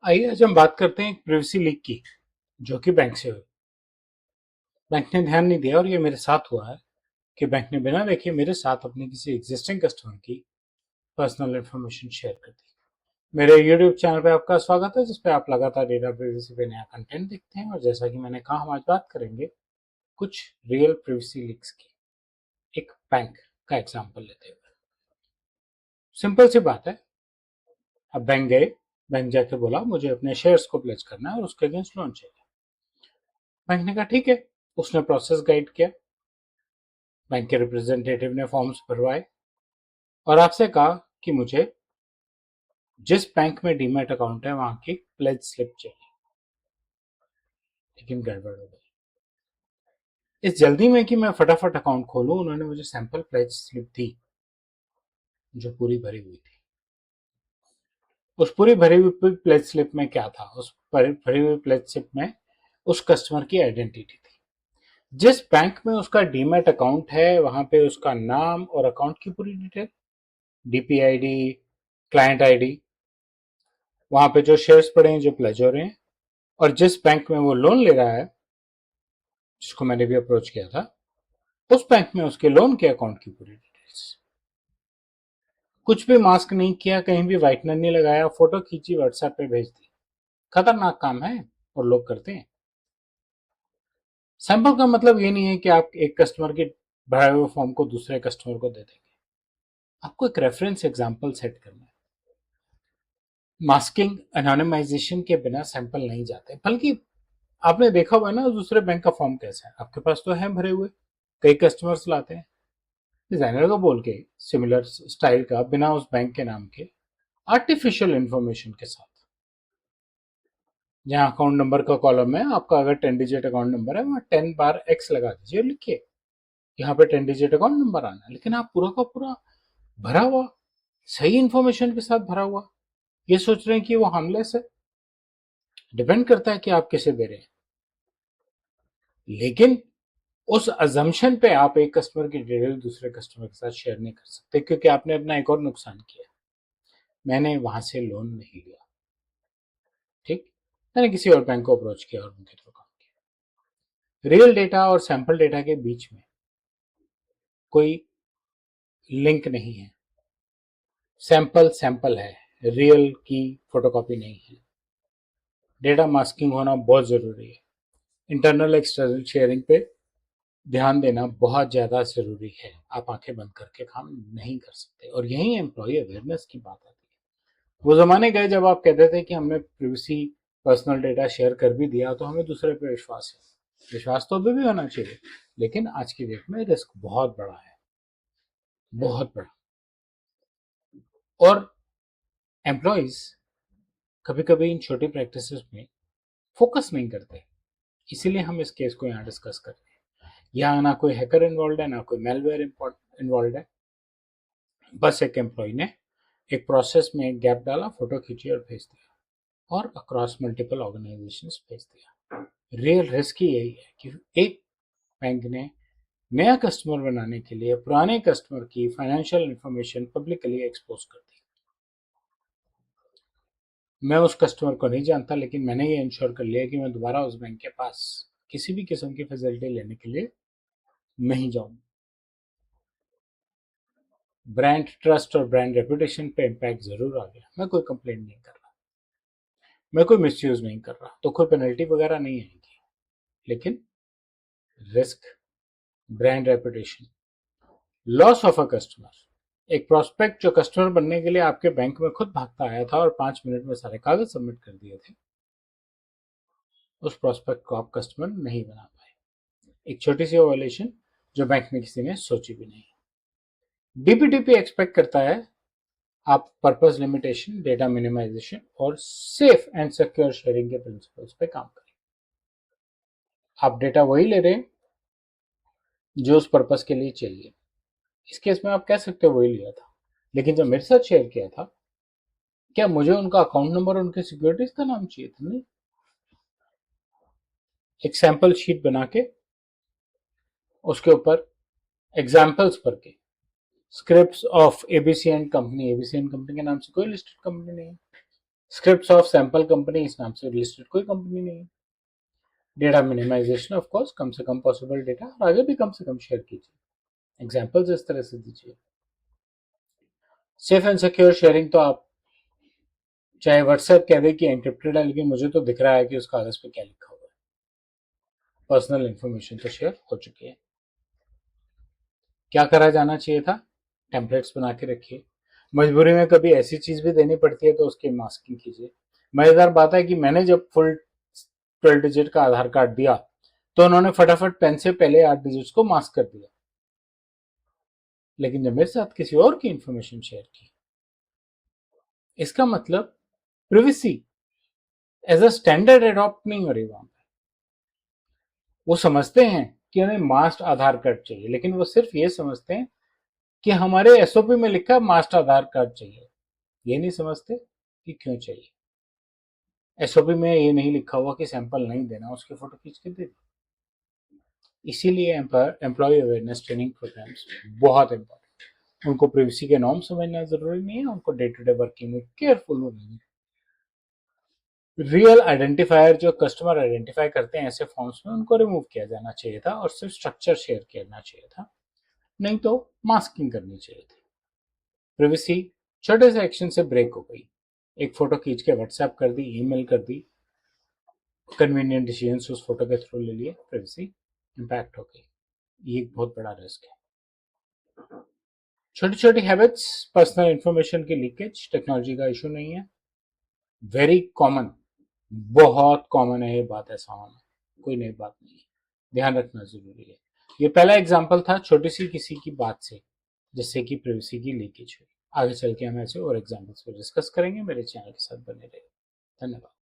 आइए आज हम बात करते हैं एक प्रिवेसी लीक की, जो कि बैंक से हुई। बैंक ने ध्यान नहीं दिया और ये मेरे साथ हुआ है कि बैंक ने बिना देखे मेरे साथ अपने किसी एग्जिस्टिंग कस्टमर की पर्सनल इंफॉर्मेशन शेयर कर दी। मेरे यूट्यूब चैनल पे आपका स्वागत है, जिसपे आप लगातार डेटा प्रिवेसी पे नया कंटेंट देखते हैं। और जैसा कि मैंने कहा, हम आज बात करेंगे कुछ रियल प्रिवेसी लीक्स की, एक बैंक का एग्जाम्पल लेते हुए। सिंपल सी बात है, अब बैंक गए, बैंक जाके बोला मुझे अपने शेयर्स को प्लेज करना है और उसके अगेंस्ट लोन चाहिए। बैंक ने कहा ठीक है। उसने प्रोसेस गाइड किया, बैंक के रिप्रेजेंटेटिव ने फॉर्म्स भरवाए और आपसे कहा कि मुझे जिस बैंक में डीमैट अकाउंट है वहां की प्लेज स्लिप चाहिए। लेकिन गड़बड़ हो गई। इस जल्दी में कि मैं फटाफट अकाउंट खोलूं, उन्होंने मुझे सैंपल प्लेज स्लिप दी, जो पूरी भरी हुई थी। उस पूरी भरी हुई प्लेज स्लिप में क्या था? उस भरी हुई प्लेज स्लिप में उस कस्टमर की आइडेंटिटी थी। जिस बैंक में उसका डीमैट अकाउंट है वहां पे उसका नाम और अकाउंट की पूरी डिटेल, डीपीआईडी, क्लाइंट आईडी, वहां पे जो शेयर्स पड़े हैं, जो प्लेज हो रहे हैं, और जिस बैंक में वो लोन ले रहा है, जिसको मैंने भी अप्रोच किया था, उस बैंक में उसके लोन के अकाउंट की पूरी डिटेल्स। कुछ भी मास्क नहीं किया, कहीं भी व्हाइटनर नहीं लगाया, फोटो खींची, व्हाट्सएप पे भेज दी। खतरनाक काम है और लोग करते हैं। सैंपल का मतलब ये नहीं है कि आप एक कस्टमर के भरे हुए फॉर्म को दूसरे कस्टमर को दे देंगे। आपको एक रेफरेंस एग्जांपल सेट करना है। मास्किंग, एनोनिमाइजेशन के बिना सैंपल नहीं जाते। बल्कि आपने देखा हुआ है ना, दूसरे बैंक का फॉर्म कैसा है, आपके पास तो है भरे हुए, कई कस्टमर्स लाते हैं, डिजाइनर को बोल के सिमिलर स्टाइल का, बिना उस बैंक के नाम के, आर्टिफिशियल इंफॉर्मेशन के साथ। जहां अकाउंट नंबर का कॉलम है, आपका अगर 10 डिजिट अकाउंट नंबर है, वहां 10 बार एक्स लगा दीजिए और लिखिए यहाँ पे 10 डिजिट अकाउंट नंबर आना है। लेकिन आप पूरा का पूरा भरा हुआ, सही इंफॉर्मेशन के साथ भरा हुआ, ये सोच रहे हैं कि वो हार्मलेस है। डिपेंड करता है कि आप किसे दे रहे हैं। लेकिन उस अजम्पशन पे आप एक कस्टमर की डिटेल दूसरे कस्टमर के साथ शेयर नहीं कर सकते, क्योंकि आपने अपना एक और नुकसान किया। मैंने वहां से लोन नहीं लिया, ठीक, मैंने किसी और बैंक को अप्रोच किया और उनके थ्रू काम किया। रियल डेटा और सैंपल डेटा के बीच में कोई लिंक नहीं है। सैंपल सैंपल है, रियल की फोटोकॉपी नहीं है। डेटा मास्किंग होना बहुत जरूरी है। इंटरनल एक्सटर्नल शेयरिंग पे ध्यान देना बहुत ज्यादा जरूरी है। आप आंखें बंद करके काम नहीं कर सकते। और यही एम्प्लॉय अवेयरनेस की बात आती है। वो जमाने गए जब आप कहते थे कि हमने प्रिवेसी पर्सनल डेटा शेयर कर भी दिया तो हमें दूसरे पे विश्वास है। विश्वास तो अभी भी होना चाहिए, लेकिन आज की डेट में रिस्क बहुत बड़ा है, बहुत बड़ा। और एम्प्लॉयज कभी कभी इन छोटी प्रैक्टिस में फोकस नहीं करते। इसीलिए हम इस केस को यहाँ डिस्कस कर रहे हैं। यहाँ ना कोई हैकर इन्वॉल्व है, ना कोई मेलवेयर इन्वॉल्व है। बस एक एम्प्लॉय ने एक प्रोसेस में एक गैप डाला, फोटो खींची और भेज दिया, और अक्रॉस मल्टीपल ऑर्गेनाइजेशंस भेज दिया। रियल रिस्क ही यही है कि एक बैंक ने नया कस्टमर बनाने के लिए पुराने कस्टमर की फाइनेंशियल इंफॉर्मेशन पब्लिकली एक्सपोज कर दी। मैं उस कस्टमर को नहीं जानता, लेकिन मैंने ये इंश्योर कर लिया कि मैं दोबारा उस बैंक के पास किसी भी किस्म की फैसिलिटी लेने के लिए नहीं जाऊंगा। ब्रांड ट्रस्ट और ब्रांड रेपुटेशन पे इम्पैक्ट जरूर आ गया। मैं कोई कंप्लेंट नहीं कर रहा, मैं कोई मिसयूज नहीं कर रहा, तो कोई पेनल्टी वगैरह नहीं आएगी। लेकिन risk, brand reputation, loss of a customer. एक प्रोस्पेक्ट जो कस्टमर बनने के लिए आपके बैंक में खुद भागता आया था और 5 मिनट में सारे कागज सबमिट कर दिए थे, उस प्रोस्पेक्ट को आप कस्टमर नहीं बना पाए। एक छोटी सी वायलेशन जो बैंक में किसी ने सोची भी नहीं। डीपीडीपी एक्सपेक्ट करता है आप पर्पस लिमिटेशन, डेटा मिनिमाइजेशन और सेफ एंड सिक्योर शेयरिंग के प्रिंसिपल्स पे काम करें। आप डेटा वही ले रहे हैं जो उस पर्पस के लिए चाहिए। इस केस में आप कह सकते हो वही लिया था, लेकिन जब मेरे साथ शेयर किया था, क्या मुझे उनका अकाउंट नंबर और उनके सिक्योरिटीज का नाम चाहिए था? नहीं। एक सैंपल शीट बना के उसके ऊपर एग्जाम्पल्स भर के, script of ABC and company, ABC and company के नाम से कोई लिस्टेड कंपनी नहीं है, स्क्रिप्ट्स ऑफ सैंपल कंपनी इस नाम से लिस्टेड कोई कंपनी नहीं है। डेटा मिनिमाइजेशन, ऑफ कोर्स कम से कम पॉसिबल डेटा और आगे भी कम से कम शेयर कीजिए। एग्जांपल्स इस तरह से दीजिए। सेफ एंड सिक्योर शेयरिंग तो आप चाहे व्हाट्सएप कह दे कि एनक्रिप्टेड है, लेकिन मुझे तो दिख रहा है कि उस कागज पे क्या लिखा हुआ है। पर्सनल इंफॉर्मेशन तो शेयर हो चुकी है। क्या करा जाना चाहिए था? टेम्पलेट्स बना के रखिए। मजबूरी में कभी ऐसी चीज भी देनी पड़ती है तो उसकी मास्किंग कीजिए। मजेदार बात है कि मैंने जब फुल 12 डिजिट का आधार कार्ड दिया तो उन्होंने फटाफट पेन से पहले 8 डिजिट्स को मास्क कर दिया, लेकिन जब मेरे साथ किसी और की इंफॉर्मेशन शेयर की, इसका मतलब privacy as a standard adopt नहीं हो रही वहां पे। वो समझते हैं कि उन्हें मास्टर आधार कार्ड चाहिए, लेकिन वो सिर्फ ये समझते हैं कि हमारे एसओपी में लिखा है मास्टर आधार कार्ड चाहिए। ये नहीं समझते कि क्यों चाहिए। एसओपी में ये नहीं लिखा हुआ कि सैंपल नहीं देना, उसकी फोटो खींच के दे दी। इसीलिए एम्प्लॉय अवेयरनेस ट्रेनिंग प्रोग्राम्स बहुत इंपॉर्टेंट। उनको प्रिवेसी के नॉर्म समझना जरूरी नहीं है, उनको डे टू डे वर्किंग में केयरफुल होना है। रियल आइडेंटिफायर जो कस्टमर आइडेंटिफाई करते हैं ऐसे फॉर्म्स में, उनको रिमूव किया जाना चाहिए था और सिर्फ स्ट्रक्चर शेयर करना चाहिए था, नहीं तो मास्किंग करनी चाहिए थी। प्रिवेसी छोटे से एक्शन से ब्रेक हो गई। एक फोटो खींच के व्हाट्सएप कर दी, ईमेल कर दी, कन्वीनियंट डिसीजन उस फोटो के थ्रू ले लिए, प्रिवेसी इंपैक्ट हो गई। ये एक बहुत बड़ा रिस्क है। छोटी छोटी हैबिट्स, पर्सनल इंफॉर्मेशन की लीकेज टेक्नोलॉजी का इशू नहीं है, वेरी कॉमन, बहुत कॉमन है ये बात, ऐसा होना कोई नई बात नहीं है, ध्यान रखना जरूरी है। ये पहला एग्जाम्पल था छोटी सी किसी की बात से जिससे कि प्रिवेसी की लीकेज हुई। आगे चल के हम ऐसे और एग्जाम्पल्स पर डिस्कस करेंगे। मेरे चैनल के साथ बने रहिए। धन्यवाद।